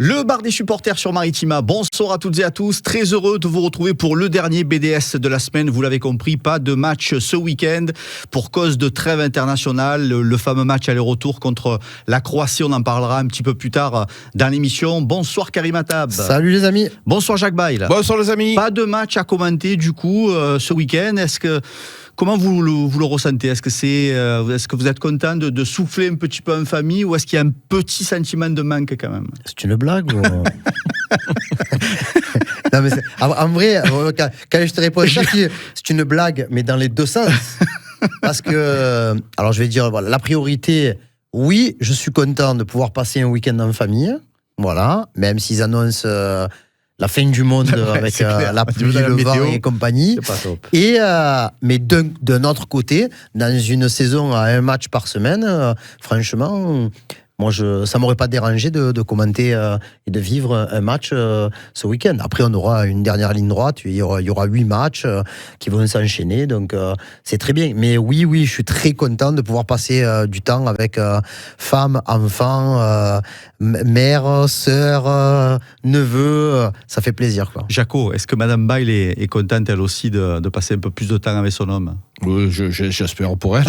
Le bar des supporters sur Maritima, bonsoir à toutes et à tous, très heureux de vous retrouver pour le dernier BDS de la semaine, vous l'avez compris, pas de match ce week-end pour cause de trêve internationale, le fameux match aller-retour contre la Croatie, on en parlera un petit peu plus tard dans l'émission. Bonsoir Karim Attab. Salut les amis. Bonsoir Jacques Bail. Bonsoir les amis. Pas de match à commenter du coup ce week-end, comment vous le ressentez ? Est-ce que vous êtes content de souffler un petit peu en famille ou est-ce qu'il y a un petit sentiment de manque quand même ? C'est une blague ou... Non, mais en vrai, quand je te réponds ça, c'est une blague, mais dans les deux sens. Parce que, alors je vais dire, voilà, la priorité, oui, je suis content de pouvoir passer un week-end en famille, voilà, même s'ils annoncent la fin du monde avec la pluie, le vent et compagnie. C'est pas top. Mais d'un autre côté, dans une saison à un match par semaine, franchement... Moi, ça ne m'aurait pas dérangé de commenter et de vivre un match ce week-end. Après, on aura une dernière ligne droite. Il y aura 8 matchs qui vont s'enchaîner. Donc, c'est très bien. Mais oui, je suis très content de pouvoir passer du temps avec femmes, enfants, mère, sœur, neveu. Ça fait plaisir, quoi. Jaco, est-ce que Madame Bail est contente, elle aussi, de passer un peu plus de temps avec son homme ? Oui, j'espère pour elle.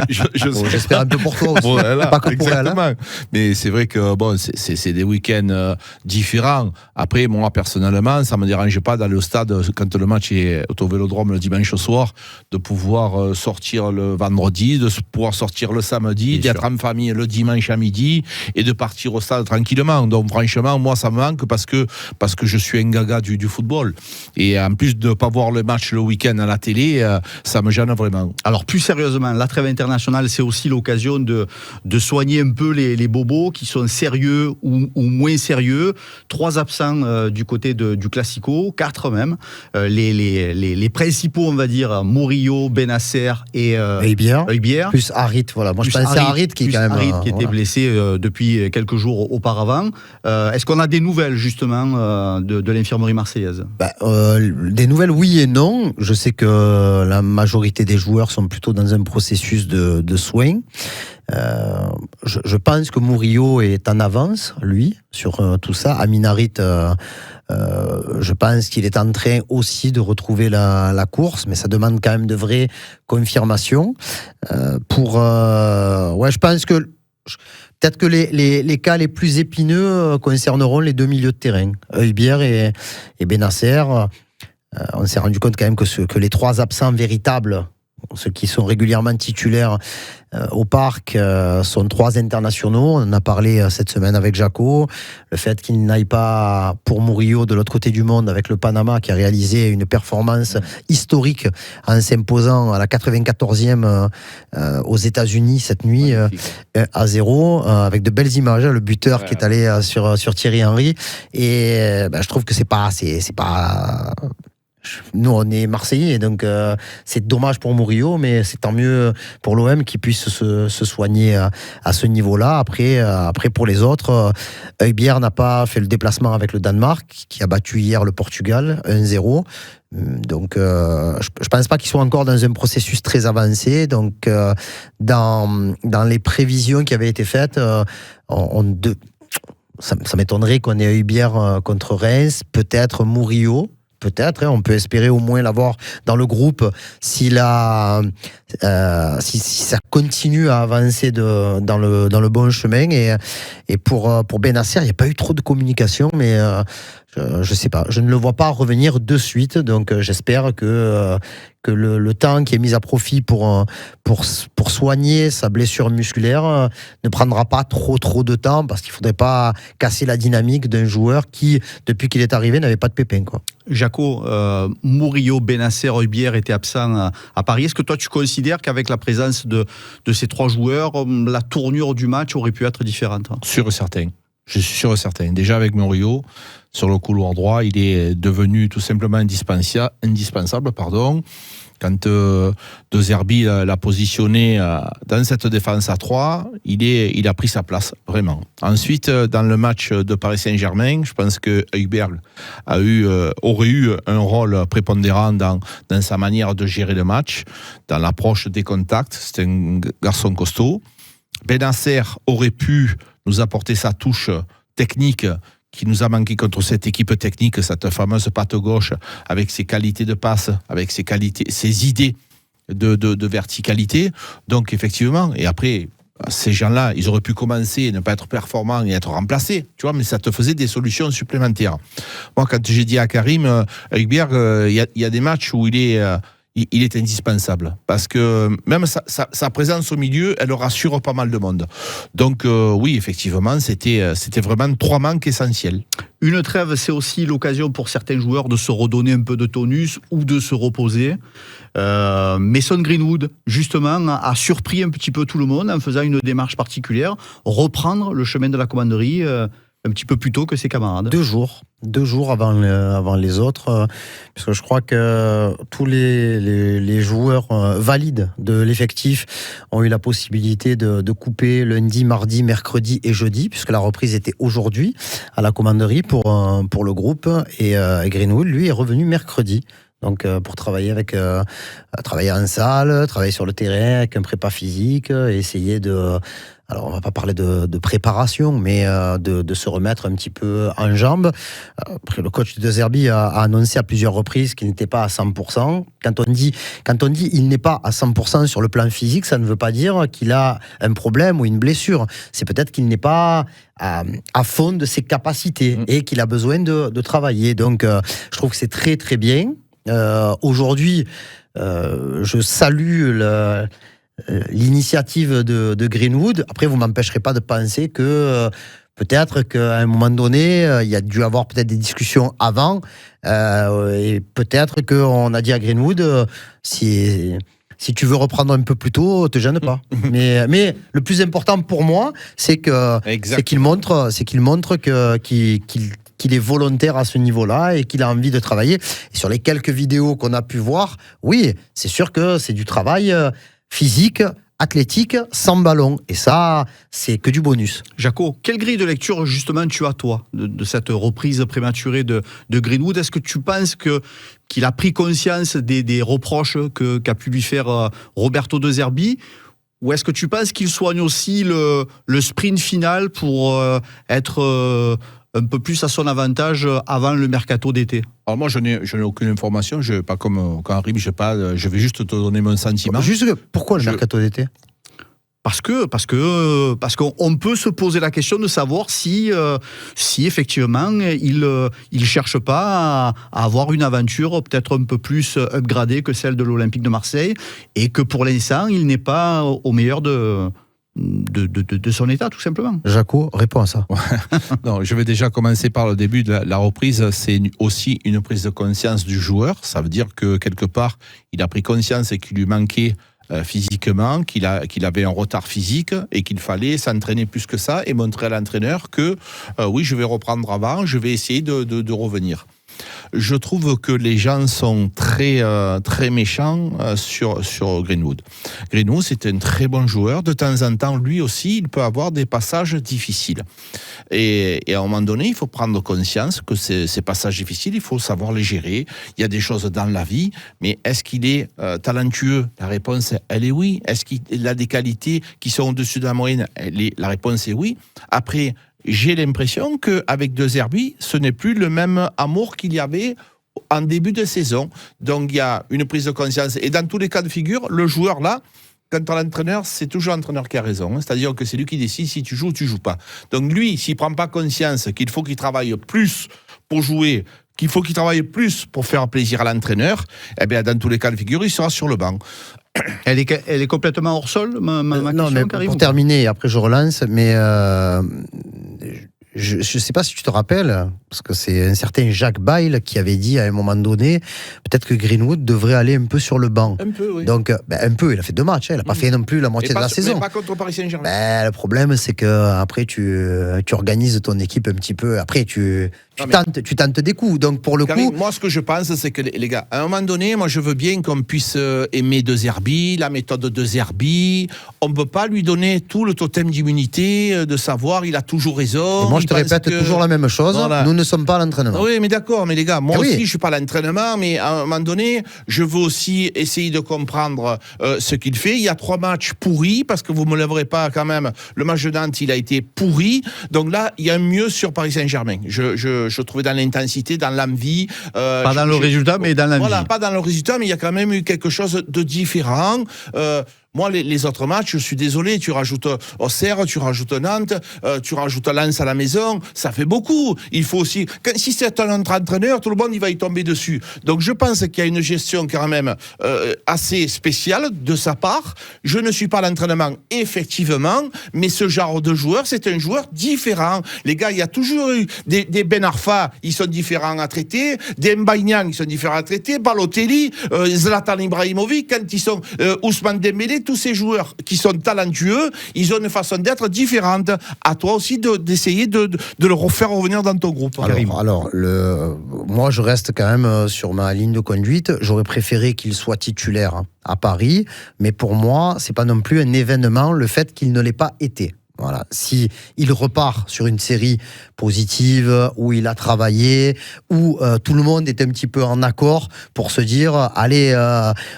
J'espère un peu pour toi aussi. Voilà, pas que pour exactement. elle. Mais c'est vrai que bon, c'est des week-ends différents. Après, moi, personnellement, ça ne me dérange pas d'aller au stade quand le match est au Vélodrome le dimanche soir, de pouvoir sortir le vendredi, de pouvoir sortir le samedi, d'être en famille le dimanche à midi et de partir au stade tranquillement. Donc, franchement, moi, ça me manque parce que je suis un gaga du football. Et en plus de ne pas voir le match le week-end à la télé, ça me gêne vraiment. Alors plus sérieusement, la trêve internationale, c'est aussi l'occasion de soigner un peu les bobos qui sont sérieux ou moins sérieux. 3 absents du côté du Classico, 4 même. Les principaux, on va dire, Murillo, Bennacer et Højbjerg. Plus Harit, voilà. Moi, je pensais à Harit qui est quand même... Harit qui était blessé depuis quelques jours auparavant. Est-ce qu'on a des nouvelles, justement, de l'infirmerie marseillaise ? Des nouvelles, oui et non. Je sais que la majorité des joueurs sont plutôt dans un processus de soins. Je pense que Murillo est en avance, lui, sur tout ça. Amin Harit, je pense qu'il est en train aussi de retrouver la course, mais ça demande quand même de vraies confirmations. Je pense que peut-être que les cas les plus épineux concerneront les 2 milieux de terrain, Højbjerg et Bennacer. On s'est rendu compte quand même que les 3 absents véritables, ceux qui sont régulièrement titulaires au parc, sont 3 internationaux. On en a parlé cette semaine avec Jaco. Le fait qu'il n'aille pas pour Murillo de l'autre côté du monde avec le Panama qui a réalisé une performance historique en s'imposant à la 94e aux États-Unis cette nuit à 0 avec de belles images. Le buteur qui est allé sur Thierry Henry. Et je trouve que c'est pas. Nous, on est Marseillais, donc c'est dommage pour Murillo, mais c'est tant mieux pour l'OM qui puisse se soigner à ce niveau-là. Après pour les autres, Højbjerg n'a pas fait le déplacement avec le Danemark, qui a battu hier le Portugal 1-0. Donc, je pense pas qu'ils soient encore dans un processus très avancé. Donc, dans les prévisions qui avaient été faites, ça m'étonnerait qu'on ait Højbjerg contre Reims, peut-être Murillo. Peut-être, on peut espérer au moins l'avoir dans le groupe si ça continue à avancer dans le bon chemin. Et pour Bennacer, il n'y a pas eu trop de communication, mais je sais pas, je ne le vois pas revenir de suite. Donc j'espère que le temps qui est mis à profit pour soigner sa blessure musculaire ne prendra pas trop de temps, parce qu'il ne faudrait pas casser la dynamique d'un joueur qui, depuis qu'il est arrivé, n'avait pas de pépin, quoi. Jaco, Murillo, Bennacer, Højbjerg étaient absents à Paris. Est-ce que toi tu considères qu'avec la présence de ces 3 joueurs, la tournure du match aurait pu être différente ? Sûr et certain. Je suis sûr et certain. Déjà avec Murillo, sur le couloir droit, il est devenu tout simplement indispensable. Quand De Zerbi l'a positionné dans cette défense à 3, il a pris sa place, vraiment. Ensuite, dans le match de Paris Saint-Germain, je pense que Højbjerg aurait eu un rôle prépondérant dans sa manière de gérer le match, dans l'approche des contacts. C'est un garçon costaud. Bennacer aurait pu nous apporter sa touche technique qui nous a manqué contre cette équipe technique, cette fameuse patte gauche, avec ses qualités de passe, avec ses idées de verticalité. Donc, effectivement, et après, ces gens-là, ils auraient pu commencer et ne pas être performants et être remplacés, tu vois, mais ça te faisait des solutions supplémentaires. Moi, quand j'ai dit à Karim, Højbjerg, il y a des matchs où il est indispensable. Parce que même sa présence au milieu, elle rassure pas mal de monde. Donc, oui, effectivement, c'était vraiment 3 manques essentiels. Une trêve, c'est aussi l'occasion pour certains joueurs de se redonner un peu de tonus ou de se reposer. Mason Greenwood, justement, a surpris un petit peu tout le monde en faisant une démarche particulière, reprendre le chemin de la commanderie un petit peu plus tôt que ses camarades. 2 jours avant les autres, parce que je crois que tous les joueurs valides de l'effectif ont eu la possibilité de couper lundi, mardi, mercredi et jeudi, puisque la reprise était aujourd'hui à la commanderie pour le groupe, et Greenwood, lui, est revenu mercredi. Donc pour travailler en salle, travailler sur le terrain avec un prépa physique, essayer de... Alors, on va pas parler de préparation, mais de se remettre un petit peu en jambes. Après, le coach de Zerbi a annoncé à plusieurs reprises qu'il n'était pas à 100%. Quand on dit il n'est pas à 100% sur le plan physique, ça ne veut pas dire qu'il a un problème ou une blessure. C'est peut-être qu'il n'est pas à fond de ses capacités et qu'il a besoin de travailler. Donc, je trouve que c'est très, très bien. Aujourd'hui, je salue l'initiative de Greenwood. Après, vous ne m'empêcherez pas de penser que peut-être qu'à un moment donné, il y a dû avoir peut-être des discussions avant, et peut-être qu'on a dit à Greenwood, si tu veux reprendre un peu plus tôt, te gêne pas. mais le plus important pour moi, c'est qu'il montre qu'il est volontaire à ce niveau-là et qu'il a envie de travailler. Et sur les quelques vidéos qu'on a pu voir, oui, c'est sûr que c'est du travail physique, athlétique, sans ballon. Et ça, c'est que du bonus. Jaco, quelle grille de lecture, justement, tu as, toi, de cette reprise prématurée de Greenwood? Est-ce que tu penses qu'il a pris conscience des reproches qu'a pu lui faire Roberto De Zerbi? Ou est-ce que tu penses qu'il soigne aussi le sprint final pour être un peu plus à son avantage avant le mercato d'été? Alors moi, je n'ai aucune information. Je pas comme quand Rim, je vais juste te donner mon sentiment. Juste pourquoi le mercato d'été? Parce qu'on peut se poser la question de savoir si effectivement il cherche pas à avoir une aventure peut-être un peu plus upgradée que celle de l'Olympique de Marseille, et que pour l'instant il n'est pas au meilleur de son état, tout simplement. Jaco, réponds à ça. Non, je vais déjà commencer par le début de la reprise. C'est aussi une prise de conscience du joueur. Ça veut dire que quelque part, il a pris conscience et qu'il lui manquait physiquement, qu'il avait un retard physique et qu'il fallait s'entraîner plus que ça et montrer à l'entraîneur que oui, je vais reprendre avant, je vais essayer de revenir. Je trouve que les gens sont très méchants sur Greenwood. Greenwood, c'est un très bon joueur. De temps en temps, lui aussi, il peut avoir des passages difficiles. Et à un moment donné, il faut prendre conscience que ces passages difficiles, il faut savoir les gérer. Il y a des choses dans la vie, mais est-ce qu'il est talentueux? La réponse, elle est oui. Est-ce qu'il a des qualités qui sont au-dessus de la moyenne? La réponse est oui. Après, j'ai l'impression qu'avec De Zerbi, ce n'est plus le même amour qu'il y avait en début de saison. Donc, il y a une prise de conscience. Et dans tous les cas de figure, le joueur, là, quant à l'entraîneur, c'est toujours l'entraîneur qui a raison. C'est-à-dire que c'est lui qui décide si tu joues ou tu joues pas. Donc, lui, s'il ne prend pas conscience qu'il faut qu'il travaille plus pour jouer, qu'il faut qu'il travaille plus pour faire plaisir à l'entraîneur, eh bien, dans tous les cas de figure, il sera sur le banc. Elle est complètement hors sol, ma question, non, mais Karim, pour terminer, après je relance, mais je ne sais pas si tu te rappelles, parce que c'est un certain Jacques Bail qui avait dit à un moment donné, peut-être que Greenwood devrait aller un peu sur le banc. Un peu, oui. Donc, un peu, il a fait 2 matchs, il n'a pas fait non plus la moitié de la saison. Mais pas contre Paris Saint-Germain. Le problème, c'est que après tu organises ton équipe un petit peu, après tu tentes des coups. Donc pour le Karim, coup, moi ce que je pense, c'est que les gars, à un moment donné, moi je veux bien qu'on puisse aimer De Zerbi, la méthode de Zerbi. On ne peut pas lui donner tout le totem d'immunité, de savoir il a toujours raison. moi, te répète toujours la même chose. Voilà. Nous ne sommes pas à l'entraînement. Oui, mais d'accord, mais les gars, moi aussi, je suis pas à l'entraînement, mais à un moment donné, je veux aussi essayer de comprendre ce qu'il fait. Il y a 3 matchs pourris, parce que vous me lèverez pas quand même. Le match de Nantes, il a été pourri. Donc là, il y a un mieux sur Paris Saint-Germain. Je trouvais dans l'intensité, dans l'envie. Pas dans le résultat, mais dans l'envie. Voilà, pas dans le résultat, mais il y a quand même eu quelque chose de différent. Moi, les autres matchs, je suis désolé, tu rajoutes Auxerre, tu rajoutes Nantes, tu rajoutes Lens à la maison, ça fait beaucoup. Il faut aussi... si c'est un entraîneur, tout le monde il va y tomber dessus. Donc je pense qu'il y a une gestion quand même assez spéciale de sa part. Je ne suis pas à l'entraînement, effectivement, mais ce genre de joueur, c'est un joueur différent. Les gars, il y a toujours eu des Ben Arfa, ils sont différents à traiter, des Mbaïnian, ils sont différents à traiter, Balotelli, Zlatan Ibrahimovic, quand ils sont Ousmane Dembélé, tous ces joueurs qui sont talentueux, ils ont une façon d'être différente. À toi aussi d'essayer de le refaire revenir dans ton groupe. Alors moi, je reste quand même sur ma ligne de conduite. J'aurais préféré qu'il soit titulaire à Paris, mais pour moi, c'est pas non plus un événement le fait qu'il ne l'ait pas été. Voilà. Si il repart sur une série positive où il a travaillé, où tout le monde est un petit peu en accord pour se dire allez,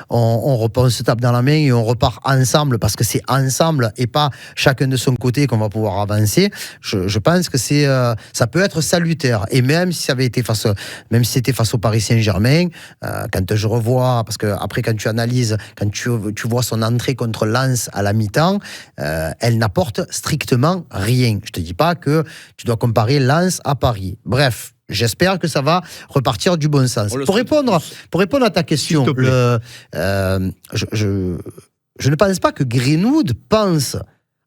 on se tape dans la main et on repart ensemble, parce que c'est ensemble et pas chacun de son côté qu'on va pouvoir avancer. Je pense que ça peut être salutaire. Et même si c'était face au Paris Saint-Germain, quand je revois, parce que après quand tu analyses, quand tu vois son entrée contre Lens à la mi-temps, elle n'apporte strictement rien. Je te dis pas que tu dois comparer Lens à Paris. Bref, j'espère que ça va repartir du bon sens. Pour répondre à ta question, je ne pense pas que Greenwood pense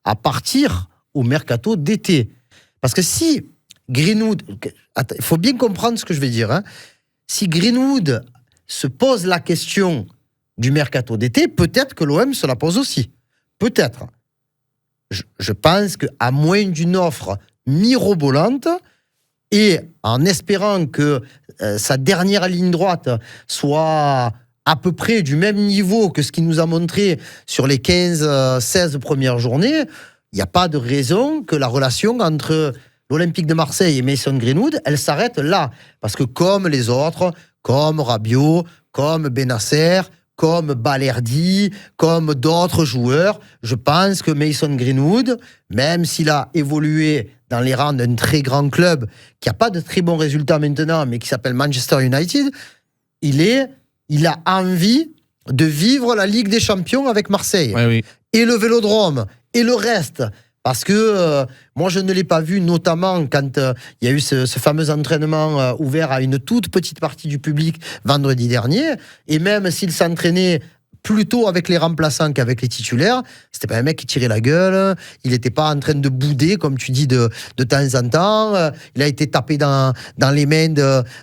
à partir au mercato d'été. Parce que si Greenwood... Il faut bien comprendre ce que je vais dire. Si Greenwood se pose la question du mercato d'été, peut-être que l'OM se la pose aussi. Peut-être. Je pense qu'à moins d'une offre mirobolante, et en espérant que sa dernière ligne droite soit à peu près du même niveau que ce qu'il nous a montré sur les 15-16 premières journées, il n'y a pas de raison que la relation entre l'Olympique de Marseille et Mason Greenwood, elle s'arrête là. Parce que comme les autres, comme Rabiot, comme Benasser, comme Balerdi, comme d'autres joueurs, je pense que Mason Greenwood, même s'il a évolué dans les rangs d'un très grand club, qui n'a pas de très bons résultats maintenant, mais qui s'appelle Manchester United, il a envie de vivre la Ligue des Champions avec Marseille. Oui. Et le Vélodrome, et le reste. Parce que moi, je ne l'ai pas vu, notamment quand il y a eu ce fameux entraînement ouvert à une toute petite partie du public vendredi dernier. Et même s'il s'entraînait plutôt avec les remplaçants qu'avec les titulaires, c'était pas un mec qui tirait la gueule, il n'était pas en train de bouder, comme tu dis, de temps en temps. Il a été tapé dans les mains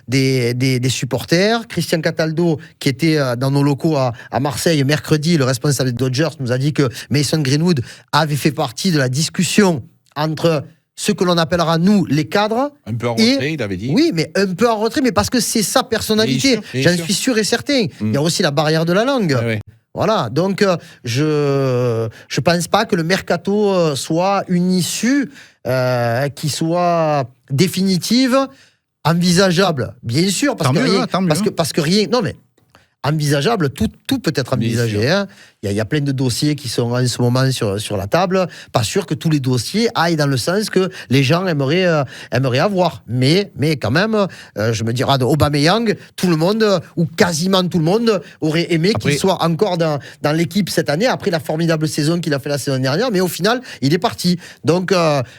des supporters. Christian Cataldo, qui était dans nos locaux à Marseille mercredi, le responsable des Dodgers, nous a dit que Mason Greenwood avait fait partie de la discussion entre ce que l'on appellera, nous, les cadres. Un peu en retrait, il avait dit. Oui, mais un peu en retrait, mais parce que c'est sa personnalité. J'en suis sûr et certain. Il y a aussi la barrière de la langue. Oui. Voilà, donc je pense pas que le mercato soit une issue qui soit définitive, envisageable, bien sûr, parce que rien, non mais envisageable, tout peut être envisagé. Il y a plein de dossiers qui sont en ce moment sur la table. Pas sûr que tous les dossiers aillent dans le sens que les gens aimeraient avoir. Mais quand même, je me dirais, Aubameyang, tout le monde, ou quasiment tout le monde, aurait aimé qu'il soit encore dans l'équipe cette année, après la formidable saison qu'il a fait la saison dernière. Mais au final, il est parti. Donc,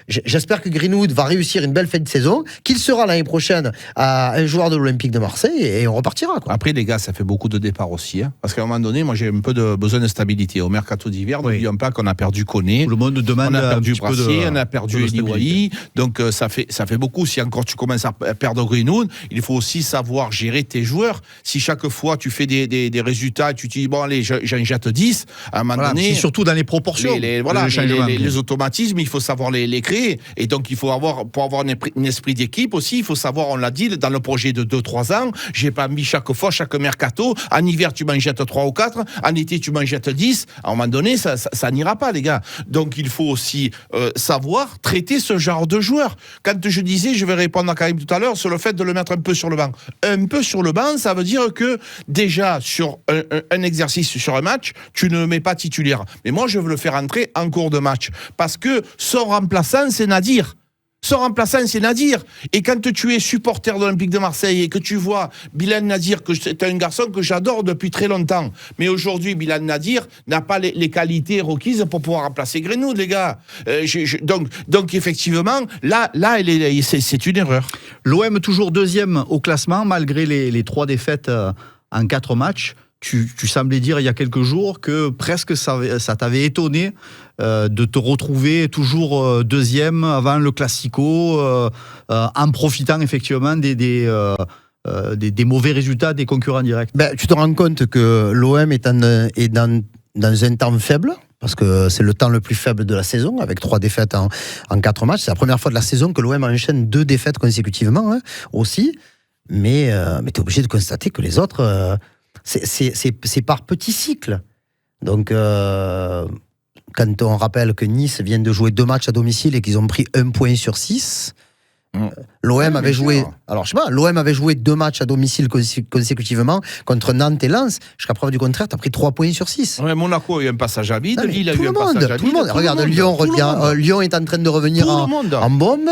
j'espère que Greenwood va réussir une belle fin de saison, qu'il sera l'année prochaine un joueur de l'Olympique de Marseille, et on repartira. Après, les gars, ça fait beaucoup de départs aussi. Parce qu'à un moment donné, moi, j'ai un peu besoin de stabilité. Au mercato d'hiver, n'oublions pas qu'on a perdu Koné. Tout le monde demande on a perdu un Brassier, on a perdu Eliwaï. Donc ça fait beaucoup. Si encore tu commences à perdre Greenwood, il faut aussi savoir gérer tes joueurs. Si chaque fois tu fais des résultats, tu te dis bon allez, j'en jette 10, à un moment donné. C'est surtout dans les proportions. Les automatismes, il faut savoir les créer. Et donc il faut pour avoir un esprit d'équipe aussi, il faut savoir, on l'a dit, dans le projet de 2-3 ans, j'ai pas mis chaque mercato En hiver, tu m'en jettes 3 ou 4. En été, tu m'en jettes 10. À un moment donné, ça n'ira pas, les gars. Donc, il faut aussi savoir traiter ce genre de joueur. Quand je disais, je vais répondre à Karim tout à l'heure, sur le fait de le mettre un peu sur le banc. Un peu sur le banc, ça veut dire que déjà, sur un exercice, sur un match, tu ne le mets pas titulaire. Mais moi, je veux le faire entrer en cours de match. Parce que son remplaçant, c'est Nadir. Son remplaçant, c'est Nadir. Et quand tu es supporter de l'Olympique de Marseille et que tu vois Bilal Nadir, que c'est un garçon que j'adore depuis très longtemps, mais aujourd'hui, Bilal Nadir n'a pas les qualités requises pour pouvoir remplacer Greenwood, les gars. Donc effectivement, là c'est une erreur. L'OM toujours deuxième au classement, malgré les 3 défaites en 4 matchs. Tu semblais dire il y a quelques jours que presque ça t'avait étonné de te retrouver toujours deuxième avant le Classico, en profitant effectivement des mauvais résultats des concurrents directs. Tu te rends compte que l'OM est dans un temps faible, parce que c'est le temps le plus faible de la saison, avec 3 défaites en 4 matchs. C'est la première fois de la saison que l'OM enchaîne 2 défaites consécutivement, aussi. Mais tu es obligé de constater que les autres... C'est par petits cycles. Donc, quand on rappelle que Nice vient de jouer 2 matchs à domicile et qu'ils ont pris 1 point sur 6, l'OM avait joué. Alors, je sais pas, l'OM avait joué 2 matchs à domicile consécutivement contre Nantes et Lens. Jusqu'à preuve du contraire, tu as pris 3 points sur 6. Ouais, Monaco a eu un passage à vide, Lille a eu un passage à vide. Tout le monde. Regarde, Lyon revient. Lyon est en train de revenir en bombe.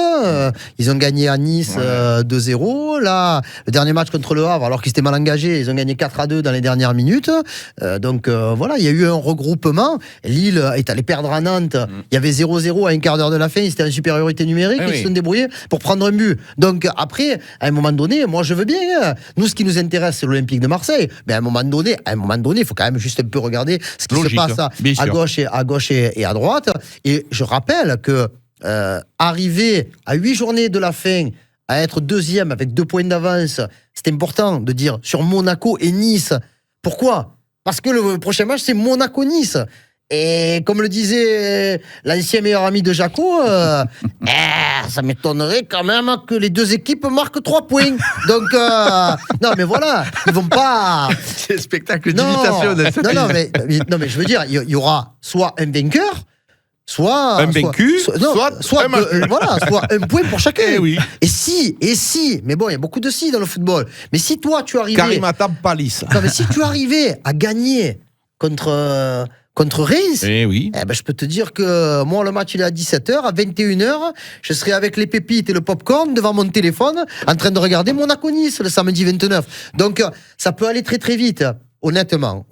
Ils ont gagné à Nice 2-0. Là, le dernier match contre le Havre, alors qu'ils étaient mal engagés, ils ont gagné 4-2 dans les dernières minutes. Donc voilà, il y a eu un regroupement. Lille est allé perdre à Nantes. Il y avait 0-0 à un quart d'heure de la fin. Ils étaient en supériorité numérique. Ils se sont débrouillés pour prendre un but. Donc après, à un moment donné, moi je veux bien. Nous, ce qui nous intéresse, c'est l'Olympique de Marseille. Mais à un moment donné, il faut quand même juste un peu regarder ce qui se passe à gauche et à droite. Et je rappelle que arriver à 8 journées de la fin à être deuxième avec 2 points d'avance, c'est important de dire sur Monaco et Nice. Pourquoi ? Parce que le prochain match, c'est Monaco-Nice. Et comme le disait l'ancien meilleur ami de Jaco, ça m'étonnerait quand même que les 2 équipes marquent 3 points. Donc, non, mais voilà, ils vont pas... C'est un spectacle d'imitation. Non, mais je veux dire, il y aura soit un vainqueur, soit un vaincu, soit un point pour chacun. Et si, mais bon, il y a beaucoup de si dans le football. Mais si toi, tu arrivais... Karimata Palis. Non, mais si tu arrivais à gagner contre Reims, je peux te dire que moi, le match il est à 17h, à 21h, je serai avec les pépites et le popcorn devant mon téléphone en train de regarder Monaco-Nice le samedi 29. Donc, ça peut aller très très vite, honnêtement.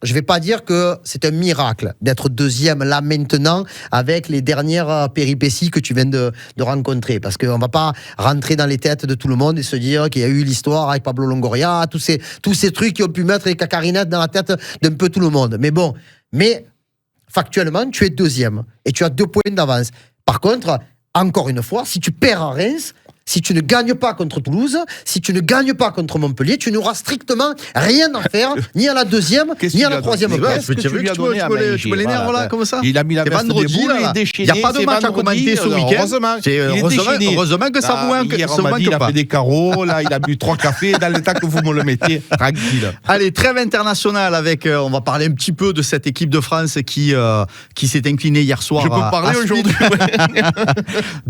Je ne vais pas dire que c'est un miracle d'être deuxième là maintenant avec les dernières péripéties que tu viens de rencontrer. Parce qu'on ne va pas rentrer dans les têtes de tout le monde et se dire qu'il y a eu l'histoire avec Pablo Longoria, tous ces trucs qui ont pu mettre les cacarinettes dans la tête d'un peu tout le monde. Mais factuellement, tu es deuxième et tu as 2 points d'avance. Par contre, encore une fois, si tu perds à Reims, si tu ne gagnes pas contre Toulouse, si tu ne gagnes pas contre Montpellier, tu n'auras strictement rien à faire, ni à la deuxième, ni à la troisième place. Tu me l'énerves là, comme ça. Il a mis la veste vendredi, debout, il est déchaîné. Il n'y a pas de match à commenter ce week-end. Heureusement que ça vous manque pas. Il a fait des carreaux, là, il a bu 3 cafés, dans l'état que vous me le mettez, tranquille. Allez, trêve internationale avec, on va parler un petit peu de cette équipe de France qui s'est inclinée hier soir. Je peux parler aujourd'hui.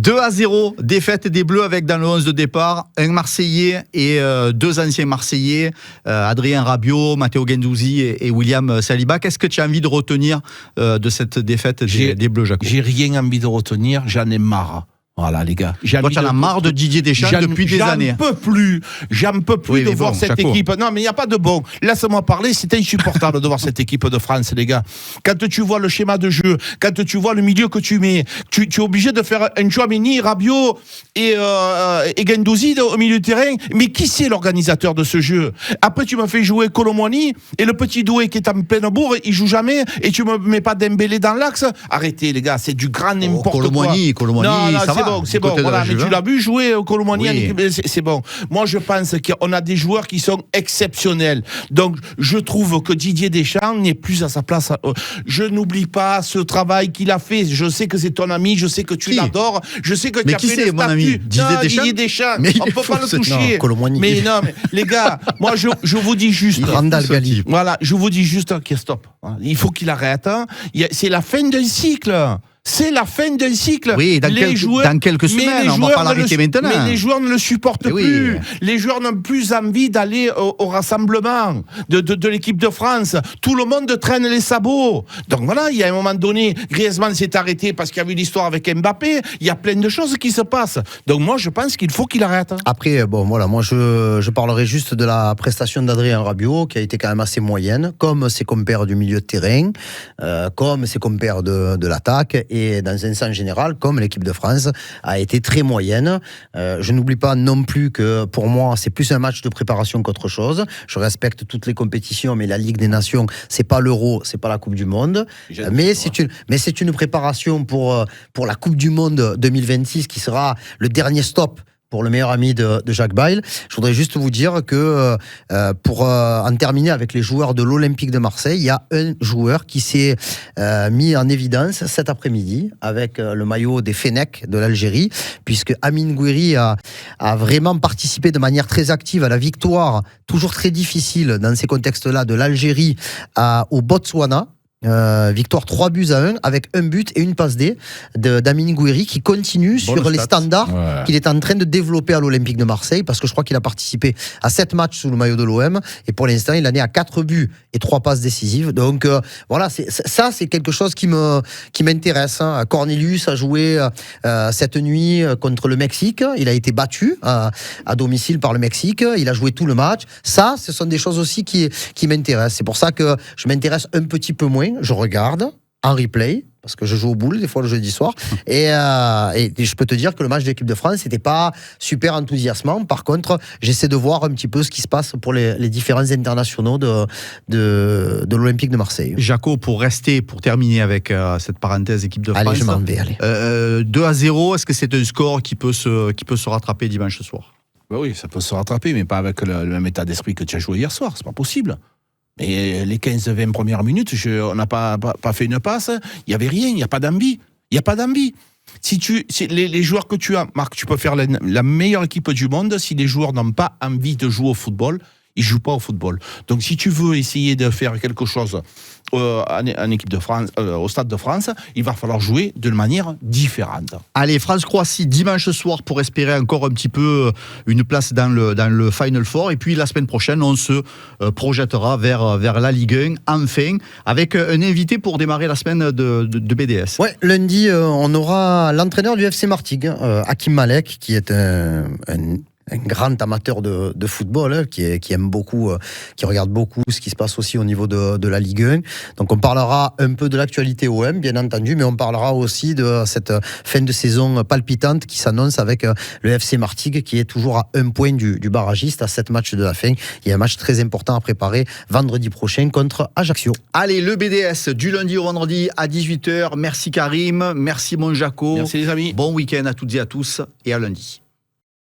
2-0, défaite des Bleus avec dans le 11 de départ, un Marseillais et 2 anciens Marseillais, Adrien Rabiot, Matteo Guendouzi et William Saliba. Qu'est-ce que tu as envie de retenir de cette défaite des Bleus, Jaco ? J'ai rien envie de retenir, j'en ai marre. Voilà, les gars. Toi, tu en as marre de Didier Deschamps depuis des années. J'en peux plus de voir cette équipe. Non, mais il n'y a pas de bon. Laisse-moi parler, c'est insupportable de voir cette équipe de France, les gars. Quand tu vois le schéma de jeu, quand tu vois le milieu que tu mets, tu es obligé de faire un Chouameni, Rabiot et Guendouzi au milieu de terrain. Mais qui c'est l'organisateur de ce jeu ? Après, tu m'as fait jouer Colomboigny et le petit Doué qui est en pleine bourre, il joue jamais et tu me mets pas Dembélé dans l'axe. Arrêtez, les gars, c'est du grand n'importe quoi. Colomboigny, ça va. bon, c'est bon. Voilà, mais tu l'as vu jouer au Colomani, c'est bon. Moi, je pense qu'on a des joueurs qui sont exceptionnels. Donc, je trouve que Didier Deschamps n'est plus à sa place. Je n'oublie pas ce travail qu'il a fait. Je sais que c'est ton ami, je sais que tu l'adores, je sais que tu as fait le statut. Didier Deschamps. Mais on ne peut pas le toucher. Mais non, mais les gars, moi, je vous dis juste. Voilà, je vous dis juste qu'il stop. Il faut qu'il arrête. C'est la fin d'un cycle. C'est la fin d'un cycle. Oui, dans quelques semaines, on ne va pas l'arrêter maintenant. Mais les joueurs ne le supportent plus. Les joueurs n'ont plus envie d'aller au rassemblement de l'équipe de France. Tout le monde traîne les sabots. Donc voilà, il y a un moment donné, Griezmann s'est arrêté parce qu'il y a eu l'histoire avec Mbappé. Il y a plein de choses qui se passent. Donc moi, je pense qu'il faut qu'il arrête. Après, bon, voilà, moi, je parlerai juste de la prestation d'Adrien Rabiot, qui a été quand même assez moyenne, comme ses compères du milieu de terrain, comme ses compères de l'attaque. Et dans un sens général, comme l'équipe de France a été très moyenne. Je n'oublie pas non plus que pour moi, c'est plus un match de préparation qu'autre chose. Je respecte toutes les compétitions, mais la Ligue des Nations, c'est pas l'Euro, c'est pas la Coupe du Monde. Mais c'est une préparation pour la Coupe du Monde 2026 qui sera le dernier stop pour le meilleur ami de Jacques Bail. Je voudrais juste vous dire que pour en terminer avec les joueurs de l'Olympique de Marseille, il y a un joueur qui s'est mis en évidence cet après-midi avec le maillot des Fennecs de l'Algérie, puisque Amine Gouiri a vraiment participé de manière très active à la victoire, toujours très difficile dans ces contextes-là, de l'Algérie au Botswana. Victoire 3-1 avec un but et une passe D d'Amine Gouiri qui continue sur les standards qu'il est en train de développer à l'Olympique de Marseille, parce que je crois qu'il a participé à 7 matchs sous le maillot de l'OM et pour l'instant il en est à 4 buts et 3 passes décisives. Donc voilà, c'est quelque chose qui m'intéresse. Cornelius a joué cette nuit contre le Mexique, il a été battu à domicile par le Mexique, il a joué tout le match. Ça, ce sont des choses aussi qui m'intéressent. C'est pour ça que je m'intéresse un petit peu moins. Je regarde en replay, parce que je joue aux boules des fois le jeudi soir, et je peux te dire que le match de l'équipe de France n'était pas super enthousiasmant. Par contre, j'essaie de voir un petit peu ce qui se passe pour les différents internationaux de l'Olympique de Marseille. Jaco, pour terminer avec cette parenthèse équipe de France. Allez, je m'en vais, allez. 2-0, est-ce que c'est un score qui peut se rattraper dimanche soir? Oui, ça peut se rattraper, mais pas avec le même état d'esprit que tu as joué hier soir, c'est pas possible. Et les 15-20 premières minutes, on n'a pas fait une passe, il n'y avait rien, il n'y a pas d'envie. Il n'y a pas d'envie. Si les joueurs que tu as, Marc, tu peux faire la meilleure équipe du monde, si les joueurs n'ont pas envie de jouer au football, ils ne jouent pas au football. Donc si tu veux essayer de faire quelque chose en équipe de France, au Stade de France, il va falloir jouer de manière différente. Allez, France-Croatie dimanche soir pour espérer encore un petit peu une place dans le Final Four. Et puis la semaine prochaine, on se projettera vers la Ligue 1, enfin, avec un invité pour démarrer la semaine de BDS. Ouais, lundi, on aura l'entraîneur du FC Martigues, Hakim Malek, qui est un grand amateur de football, qui aime beaucoup, qui regarde beaucoup ce qui se passe aussi au niveau de la Ligue 1. Donc on parlera un peu de l'actualité OM, bien entendu, mais on parlera aussi de cette fin de saison palpitante qui s'annonce avec le FC Martigues, qui est toujours à 1 point du barragiste, à 7 matchs de la fin. Il y a un match très important à préparer vendredi prochain contre Ajaccio. Allez, le BDS du lundi au vendredi à 18h. Merci Karim, merci mon Jaco. Merci les amis. Bon week-end à toutes et à tous et à lundi.